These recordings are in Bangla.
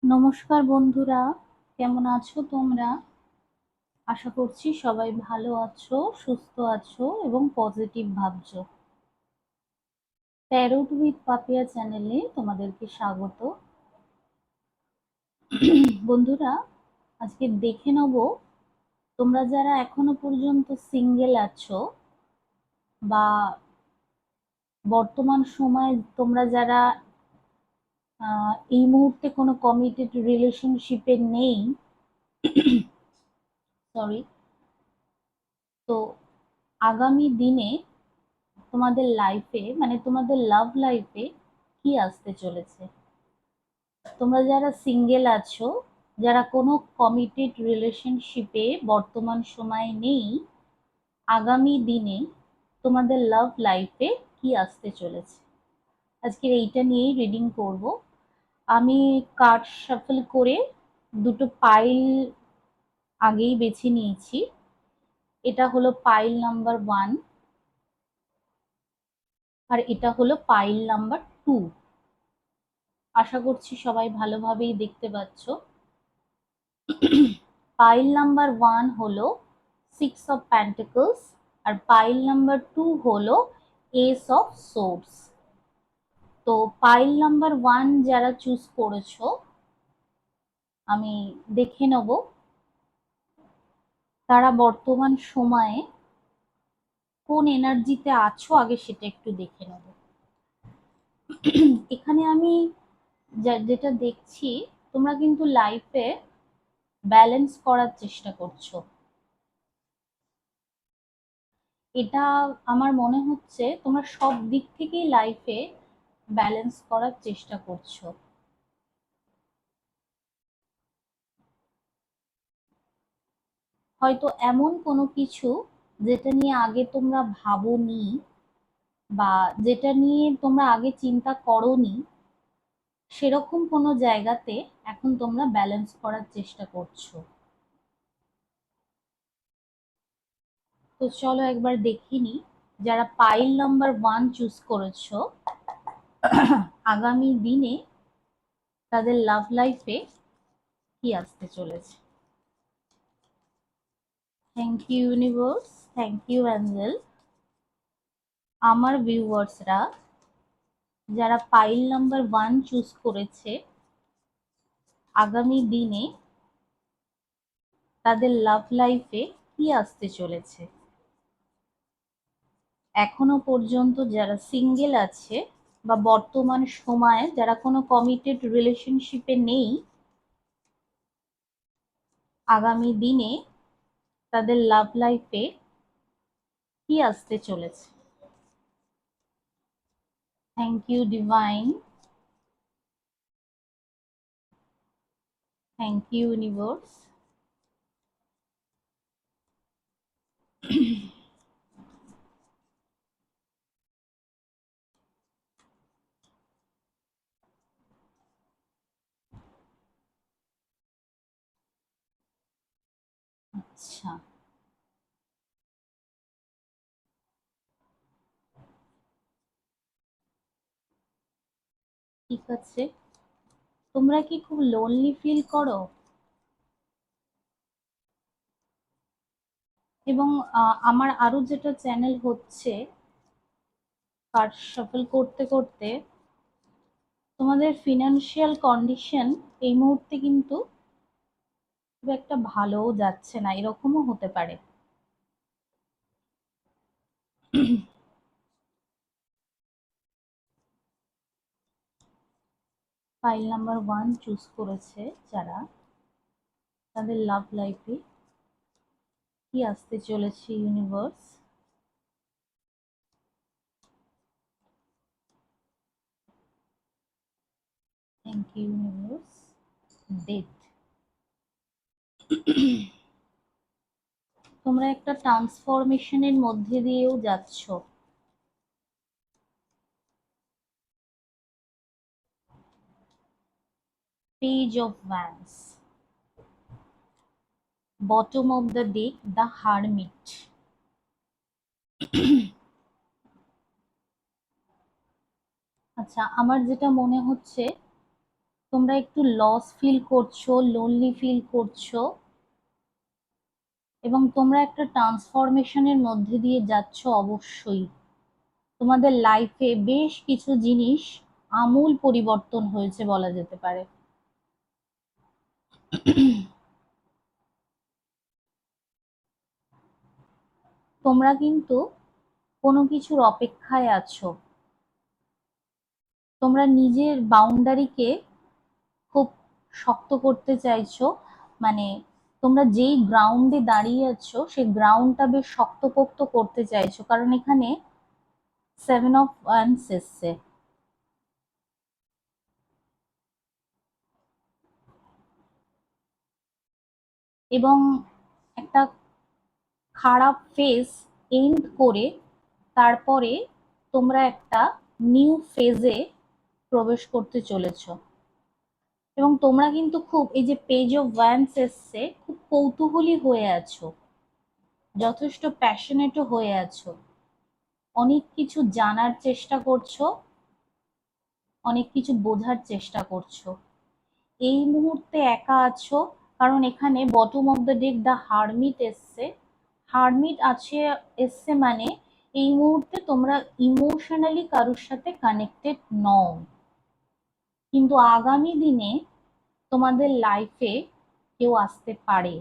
নমস্কার বন্ধুরা, কেমন আছো তোমরা? আশা করছি সবাই ভালো আছো, সুস্থ আছো এবং পজিটিভ ভাবছো। প্যারোট উইথ পাপিয়া চ্যানেলে তোমাদেরকে স্বাগত। বন্ধুরা, আজকে দেখে নেব তোমরা যারা এখনো পর্যন্ত সিঙ্গেল আছো বা বর্তমান সময়ে তোমরা যারা এই মুহূর্তে কোনো কমিটেড রিলেশনশিপে নেই, সরি, তো আগামী দিনে তোমাদের লাইফে মানে তোমাদের লাভ লাইফে কি আসতে চলেছে। তোমরা যারা সিঙ্গেল আছো, যারা কোনো কমিটেড রিলেশনশিপে বর্তমান সময়ে নেই, আগামী দিনে তোমাদের লাভ লাইফে কি আসতে চলেছে, আজকের এইটা নিয়েই রিডিং করব। আমি কার্ড শাফল করে দুটো পাইল আগেই বেছে নিয়েছি। এটা হলো পাইল নাম্বার 1 আর এটা হলো পাইল নাম্বার 2। আশা করছি সবাই ভালোভাবেই দেখতে পাচ্ছ। পাইল নাম্বার 1 হলো 6 অফ পেন্টিকলস আর পাইল নাম্বার 2 হলো এস অফ সোর্ডস। তো পাইল নাম্বার 1 যারা চুজ করেছো, আমি দেখে নেব তারা বর্তমান সময়ে কোন এনার্জিতে আছো, আগে সেটা একটু দেখে নেব। এখানে আমি যেটা দেখছি, তোমরা কিন্তু লাইফে ব্যালেন্স করার চেষ্টা করছো। এটা আমার মনে হচ্ছে তোমরা সব দিক থেকেই লাইফে ব্যালেন্স করার চেষ্টা করছো। হয়তো এমন কোনো কিছু যেটা নিয়ে আগে তোমরা ভাবোনি বা যেটা নিয়ে তোমরা আগে চিন্তা করোনি, সেরকম কোনো জায়গাতে এখন তোমরা ব্যালেন্স করার চেষ্টা করছো। তো চলো একবার দেখিনি, যারা পাইল নাম্বার 1 চুজ করেছো, আগামী দিনে তাদের লাভ লাইফে কি আসতে চলেছে। Thank you universe, thank you angel. আমার ভিউয়ার্সরা যারা পাইল নাম্বার 1 চুজ করেছে, আগামী দিনে তাদের লাভ লাইফে কি আসতে চলেছে। এখনো পর্যন্ত যারা সিঙ্গেল আছে বা বর্তমান সময়ে যারা কোনো কমিটেড রিলেশনশিপে নেই, আগামী দিনে তাদের লাভ লাইফে কি আসতে চলেছে। Thank you divine, thank you universe. আচ্ছা, ঠিক আছে। তোমরা কি খুব লোনলি ফিল করো? এবং আমার আরো যেটা চ্যানেল হচ্ছে, কার্ড শাফল করতে করতে তোমাদের ফিনান্সিয়াল কন্ডিশন এই মুহূর্তে কিন্তু খুব একটা ভালোও যাচ্ছে না, এরকমও হতে পারে। ফাইল নাম্বার 1 চুজ করেছে যারা, তাদের লাভ লাইফে কি আসতে চলেছে universe. Thank you universe. Death. তোমরা একটা ট্রান্সফরমেশনের মধ্যে দিয়েও যাচ্ছ। Page of wands, bottom of the deck, the hermit. আচ্ছা, আমার যেটা মনে হচ্ছে তোমরা একটু লস ফিল করছো, লোনলি ফিল করছো, এবং তোমরা একটা ট্রান্সফরমেশনের মধ্যে দিয়ে যাচ্ছ অবশ্যই। তোমাদের লাইফে বেশ কিছু জিনিস আমূল পরিবর্তন হয়েছে বলা যেতে পারে। তোমরা কিন্তু কোনো কিছুর অপেক্ষায় আছো। তোমরা নিজের বাউন্ডারিকে খুব শক্ত করতে চাইছো, মানে তোমরা যেই গ্রাউন্ডে দাঁড়িয়ে আছো সেই গ্রাউন্ডটা বেশ শক্তপোক্ত করতে চাইছো, কারণ এখানে 7 অফ ওয়ান্স এসছে। এবং একটা খারাপ ফেজ এন্ড করে তারপরে তোমরা একটা নিউ ফেজে প্রবেশ করতে চলেছো। এবং তোমরা কিন্তু খুব, এই যে পেজ অফ ওয়ান্স এসছে, খুব কৌতূহলী হয়ে আছো, যথেষ্ট প্যাশনেটও হয়ে আছো, অনেক কিছু জানার চেষ্টা করছো, অনেক কিছু বোঝার চেষ্টা করছো। এই মুহূর্তে একা আছো, কারণ এখানে bottom of the deck the hermit এসছে। হারমিট আছে, এসছে মানে এই মুহূর্তে তোমরা ইমোশনালি কারোর সাথে কানেক্টেড নও। কিন্তু আগামী দিনে তোমাদের লাইফে কেউ আসতে পারে।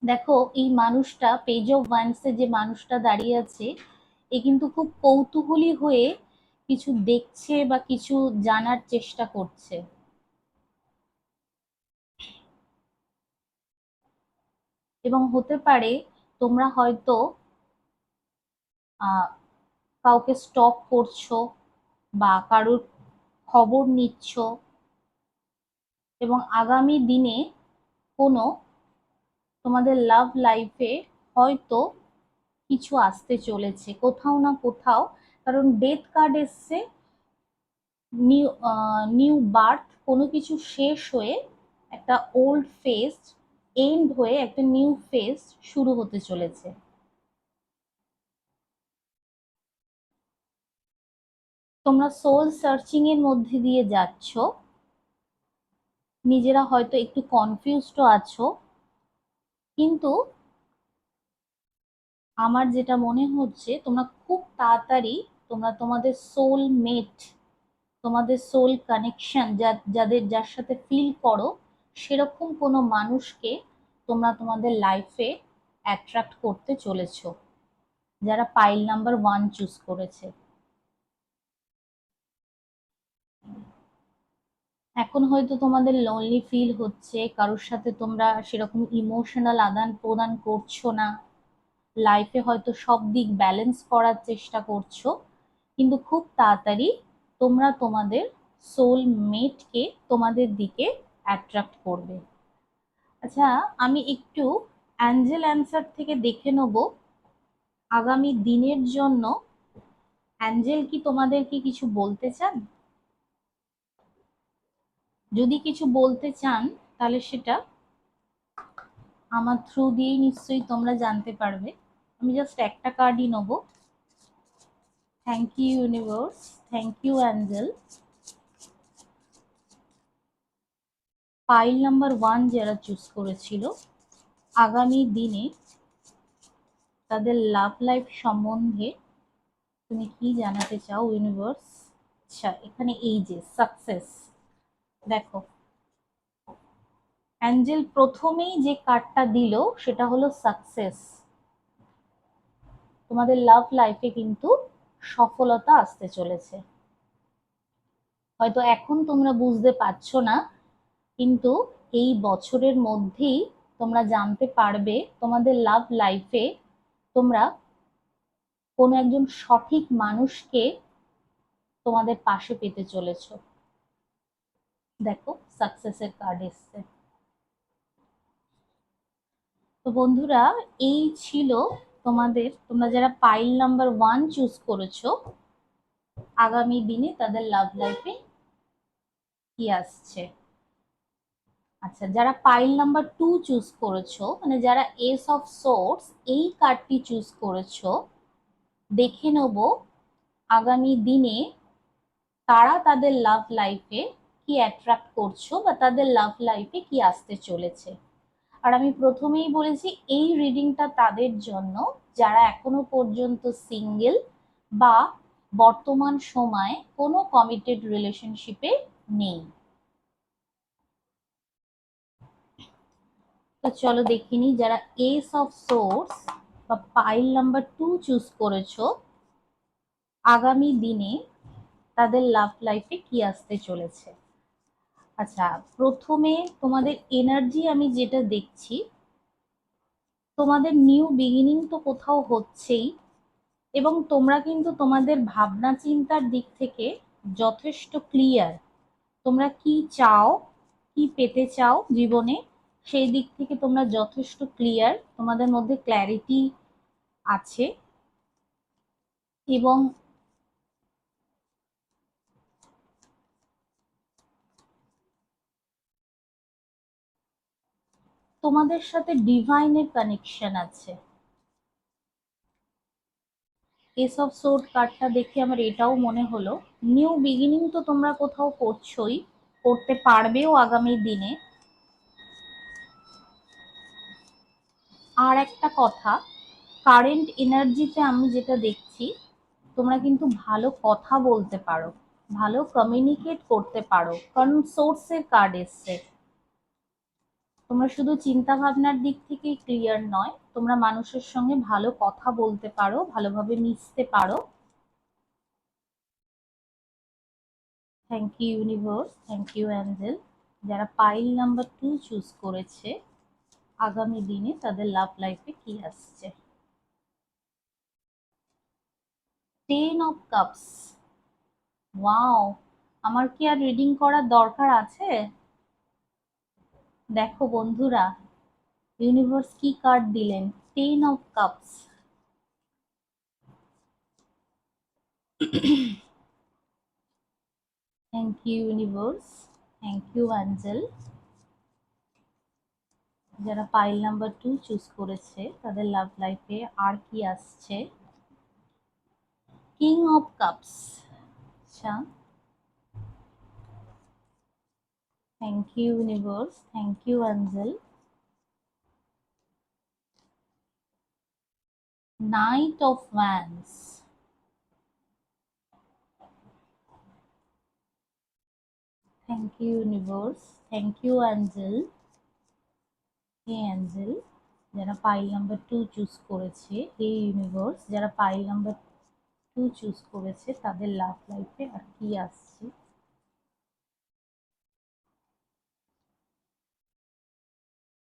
দেখো, এই মানুষটা পেজ অফ ওয়ান্সে যে মানুষটা দাঁড়িয়ে আছে, এ কিন্তু খুব কৌতূহলী হয়ে কিছু দেখছে বা কিছু জানার চেষ্টা করছে। এবং হতে পারে তোমরা হয়তো আহ কাউকে স্টক করছো বা কারোর খবর নিচ্ছ, এবং আগামী দিনে কোনো তোমাদের লাভ লাইফে হয়তো কিছু আসতে চলেছে কোথাও না কোথাও। কারণ ডেথ কার্ড এসছে, নিউ নিউ বার্থ, কোনো কিছু শেষ হয়ে একটা ওল্ড ফেজ এন্ড হয়ে একটা নিউ ফেজ শুরু হতে চলেছে। তোমরা সোল সার্চিং এর মধ্যে দিয়ে যাচ্ছ, নিজেরা হয়তো একটু কনফিউজড আছো, কিন্তু আমার যেটা মনে হচ্ছে তোমরা খুব তাড়াতাড়ি তোমরা তোমাদের সোল মেট, তোমাদের সোল কানেকশন, যাদের যার সাথে ফিল করো, সেরকম কোনো মানুষকে তোমরা তোমাদের লাইফে অ্যাট্রাক্ট করতে চলেছো, যারা পাইল নাম্বার 1 চুজ করেছে। এখন হয়তো তোমাদের লোনলি ফিল হচ্ছে, কারোর সাথে তোমরা সেরকম ইমোশনাল আদান প্রদান করছো না, লাইফে হয়তো সব দিক ব্যালেন্স করার চেষ্টা করছো, কিন্তু খুব তাড়াতাড়ি তোমরা তোমাদের সোল মেটকে তোমাদের দিকে অ্যাট্রাক্ট করবে। আচ্ছা, আমি একটু অ্যাঞ্জেল অ্যান্সার থেকে দেখে নেব আগামী দিনের জন্য অ্যাঞ্জেল কি তোমাদেরকে কিছু বলতে চান। যদি কিছু বলতে চান তাহলে সেটা আমার থ্রু দিয়েই নিশ্চয়ই তোমরা জানতে পারবে। আমি জাস্ট একটা কার্ডই নেব। Thank you universe, thank you angel. Pile number 1 যারা চুজ করেছিল, আগামী দিনে তাদের লাভ লাইফ সম্বন্ধে তুমি কি জানাতে চাও ইউনিভার্স। আচ্ছা, এখানে এই যে সাকসেস, দেখো অ্যাঞ্জেল প্রথমেই যে কার্ডটা দিল সেটা হলো সাকসেস। তোমাদের লাভ লাইফে কিন্তু সফলতা আসতে চলেছে। হয়তো এখন তোমরা বুঝতে পারছো না, কিন্তু এই বছরের মধ্যেই তোমরা জানতে পারবে তোমাদের লাভ লাইফে তোমরা কোনো একজন সঠিক মানুষকে তোমাদের পাশে পেতে চলেছো। দেখো সাকসেসের কার্ড এসছে। তো বন্ধুরা, এই ছিল তোমাদের, তোমরা যারা পাইল নাম্বার 1 চুজ করেছো, আগামী দিনে তাদের লাভ লাইফে কি আসছে। আচ্ছা, যারা পাইল নাম্বার 2 চুজ করেছো, মানে যারা এস অফ সোর্স এই কার্ডটি চুজ করেছো, দেখে নেব আগামী দিনে তারা তাদের লাভ লাইফে কি অ্যাট্রাক্ট করছো বা তাদের লাভ লাইফে কি আসতে চলেছে। আর আমি প্রথমেই বলেছি এই রিডিংটা তাদের জন্য যারা এখনো পর্যন্ত সিঙ্গেল বা বর্তমান সময়ে কোনো কমিটেড রিলেশনশিপে নেই। তো চলো দেখিনি যারা এস অফ সোর্স বা পাইল নাম্বার 2 চুজ করেছো, আগামী দিনে তাদের লাভ লাইফে কি আসতে চলেছে। আচ্ছা, প্রথমে তোমাদের এনার্জি আমি যেটা দেখছি, তোমাদের নিউ বিগিনিং তো কোথাও হচ্ছেই, এবং তোমরা কিন্তু তোমাদের ভাবনা চিন্তার দিক থেকে যথেষ্ট ক্লিয়ার। তোমরা কি চাও, কি পেতে চাও জীবনে, সেই দিক থেকে তোমরা যথেষ্ট ক্লিয়ার, তোমাদের মধ্যে ক্ল্যারিটি আছে। এবং তোমাদের সাথে ডিভাইনের কানেকশন আছে। এস অফ সোর্ড কার্ডটা দেখে আমার এটাও মনে হলো নিউ বিগিনিং তো তোমরা কোথাও করছোই, করতে পারবেও আগামী দিনে। আর একটা কথা, কারেন্ট এনার্জিতে আমি যেটা দেখছি, তোমরা কিন্তু ভালো কথা বলতে পারো, ভালো কমিউনিকেট করতে পারো, কারণ সোর্সের কার্ড এসছে। তোমরা শুধু চিন্তা ভাবনার দিক থেকেই ক্লিয়ার নয়, তোমরা মানুষের সঙ্গে ভালো কথা বলতে পারো, ভালোভাবে মিশতে পারো। Thank you universe, thank you angel. যারা পাইল নাম্বার 2 চুজ করেছে, আগামী দিনে তাদের লাভ লাইফে কি আসছে। 10 অফ কাপস। ওয়াও, আমার কি আর রিডিং করার দরকার আছে? দেখো বন্ধুরা, ইউনিভার্স কি কার্ড দিলেন, 10 of cups. Thank you universe, thank you angel. যারা পাইল নাম্বার 2 চুজ করেছে তাদের লাভ লাইফে আর কি আসছে। King of cups. আচ্ছা, thank you universe, thank you angel. Knight of wands. Thank you universe, thank you angel. হে অ্যাঞ্জেল, যারা পাইল নাম্বার 2 চুজ করেছে, হে ইউনিভার্স, যারা পাইল নাম্বার 2 চুজ করেছে তাদের লাভ লাইফে আর কি আসছে।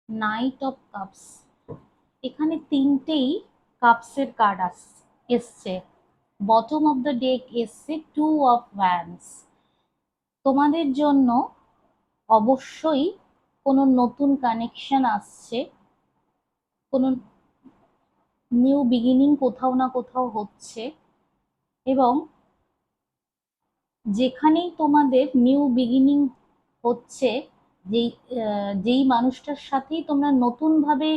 Knight of cups. এখানে তিনটেই কাপসের কার্ড এসছে। বটম অফ দ্য ডেক এসছে 2 অফ ওয়ান্স। তোমাদের জন্য অবশ্যই কোনো নতুন কানেকশন আসছে, কোনো নিউ বিগিনিং কোথাও না কোথাও হচ্ছে। এবং যেখানেই তোমাদের নিউ বিগিনিং হচ্ছে, যেই যেই মানুষটার সাথেই তোমরা নতুন ভাবে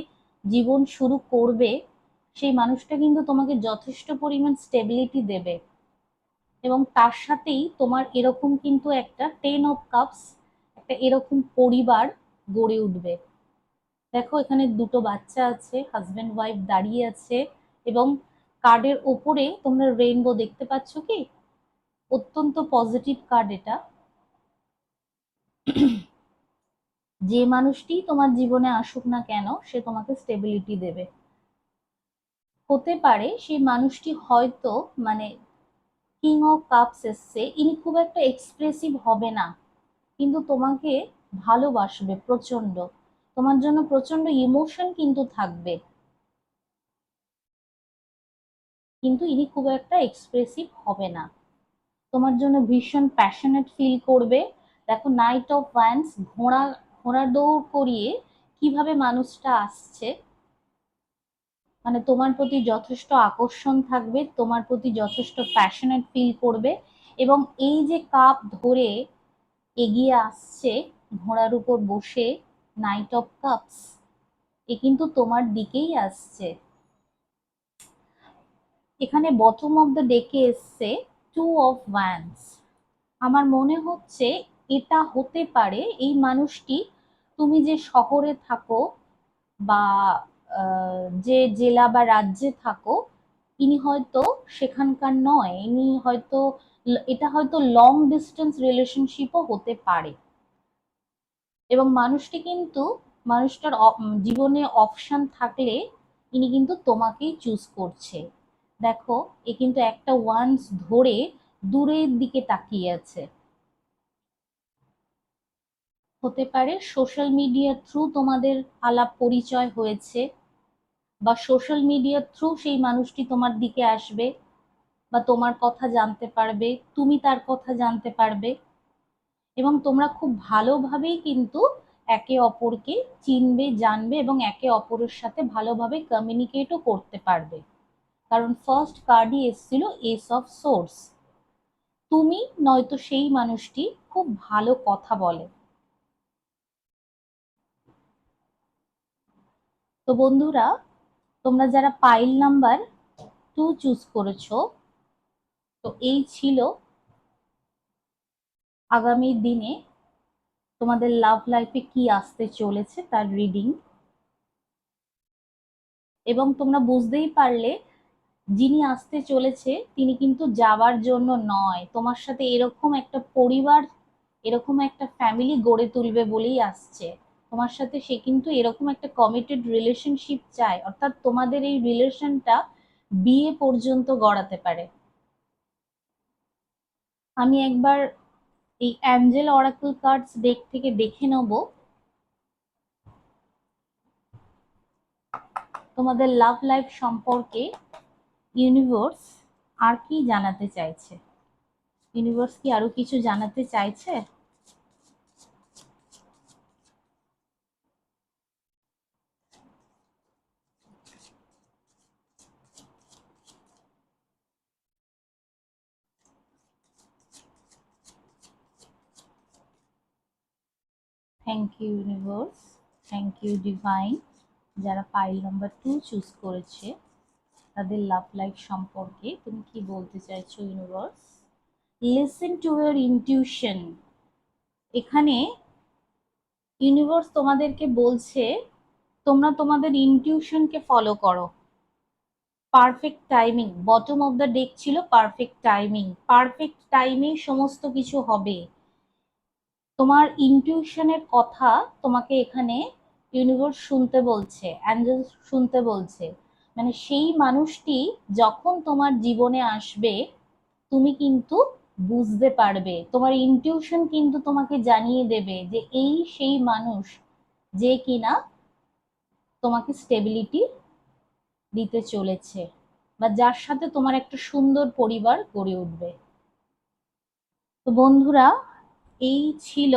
জীবন শুরু করবে, সেই মানুষটা কিন্তু তোমাকে যথেষ্ট পরিমাণ স্টেবিলিটি দেবে। এবং তার সাথেই তোমার এরকম কিন্তু একটা 10 অফ কাপস, একটা এরকম পরিবার গড়ে উঠবে। দেখো এখানে দুটো বাচ্চা আছে, হাজবেন্ড ওয়াইফ দাঁড়িয়ে আছে, এবং কার্ডের ওপরে তোমরা রেইনবো দেখতে পাচ্ছ কি? অত্যন্ত পজিটিভ কার্ড এটা। যে মানুষটি তোমার জীবনে আসুক না কেন, সে তোমাকে স্টেবিলিটি দেবে। হতে পারে সেই মানুষটি হয়তো, মানে কিং অফ কাপস এসছে, ইনি খুব একটা এক্সপ্রেসিভ হবে না, কিন্তু তোমাকে ভালোবাসবে প্রচন্ড, তোমার জন্য প্রচন্ড ইমোশন কিন্তু থাকবে, কিন্তু ইনি খুব একটা এক্সপ্রেসিভ হবে না, তোমার জন্য ভীষণ প্যাশনেট ফিল করবে। দেখো নাইট অফ ওয়ান্স, ঘোড়া, ঘোড়া দৌড় করিয়ে কিভাবে মানুষটা আসছে, মানে তোমার প্রতি যথেষ্ট আকর্ষণ থাকবে, তোমার প্রতি যথেষ্ট প্যাশনেট ফিল করবে। এবং এই যে কাপ ধরে এগিয়ে আসছে ঘোড়ার উপর বসে, নাইট অফ কাপস, এ কিন্তু তোমার দিকেই আসছে। এখানে বটম অফ দ্য ডেকে এসছে 2 অফ ওয়ান্স। আমার মনে হচ্ছে এটা হতে পারে এই মানুষটি তুমি যে শহরে থাকো বা যে জেলা বা রাজ্যে থাকো, ইনি হয়তো সেখানকার নয়, ইনি হয়তো, এটা হয়তো লং ডিস্টেন্স রিলেশনশিপও হতে পারে। এবং মানুষটি কিন্তু, মানুষটার জীবনে অপশন থাকলে ইনি কিন্তু তোমাকেই চুজ করছে। দেখো, এ কিন্তু একটা ওয়ান্স ধরে দূরের দিকে তাকিয়ে আছে। হতে পারে সোশ্যাল মিডিয়ার থ্রু তোমাদের আলাপ পরিচয় হয়েছে, বা সোশ্যাল মিডিয়ার থ্রু সেই মানুষটি তোমার দিকে আসবে, বা তোমার কথা জানতে পারবে, তুমি তার কথা জানতে পারবে, এবং তোমরা খুব ভালোভাবেই কিন্তু একে অপরকে চিনবে, জানবে, এবং একে অপরের সাথে ভালোভাবে কমিউনিকেটও করতে পারবে। কারণ ফার্স্ট কার্ডই এসেছিল এস অফ সোর্স। তুমি নয়তো সেই মানুষটি খুব ভালো কথা বলে। তো বন্ধুরা, তোমরা যারা পাইল নাম্বার 2 চুজ করেছো, তো এই ছিল আগামী দিনে তোমাদের লাভ লাইফে কি আসতে চলেছে তার রিডিং। এবং তোমরা বুঝতেই পারলে যিনি আসতে চলেছে তিনি কিন্তু যাওয়ার জন্য নয়, তোমার সাথে এরকম একটা পরিবার, এরকম একটা ফ্যামিলি গড়ে তুলবে বলেই আসছে তোমার সাথে। সে কিন্তু এরকম একটা কমিটেড রিলেশনশিপ চায়, অর্থাৎ তোমাদের এই রিলেশনটা বিয়ে পর্যন্ত গড়াতে পারে। আমি একবার এই অ্যাঞ্জেল অরাকল কার্ডস ডেক থেকে দেখে নেব তোমাদের লাভ লাইফ সম্পর্কে ইউনিভার্স আর কি জানাতে চাইছে। ইউনিভার্স কি আরো কিছু জানাতে চাইছে? Thank you universe, thank you divine. যারা পাইল নাম্বার 2 চুজ করেছে তাদের লাভ লাইফ সম্পর্কে তুমি কি বলতে চাইছো universe? Listen to your intuition. এখানে ইউনিভার্স তোমাদেরকে বলছে তোমরা তোমাদের ইনটিউশনকে ফলো করো। Perfect timing, bottom of the deck ছিল পারফেক্ট টাইমিং। পারফেক্ট টাইমে সমস্ত কিছু হবে। তোমার ইনটিউশনের কথা তোমাকে এখানে ইউনিভার্স শুনতে বলছে, অ্যাঞ্জেল শুনতে বলছে। মানে সেই মানুষটি যখন তোমার জীবনে আসবে তুমি কিন্তু বুঝতে পারবে, তোমার ইনটিউশন কিন্তু তোমাকে জানিয়ে দেবে যে এই সেই মানুষ যে কিনা তোমাকে স্টেবিলিটি দিতে চলেছে, বা যার সাথে তোমার একটা সুন্দর পরিবার গড়ে উঠবে। তো বন্ধুরা, এই ছিল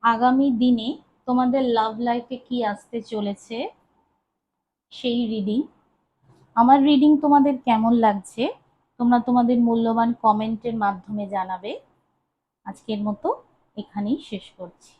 আগামী দিনে তোমাদের লাভ লাইফে কি আসতে চলেছে সেই রিডিং। আমার রিডিং তোমাদের কেমন লাগছে তোমরা তোমাদের মূল্যবান কমেন্টের মাধ্যমে জানাবে। আজকের মতো এখানেই শেষ করছি।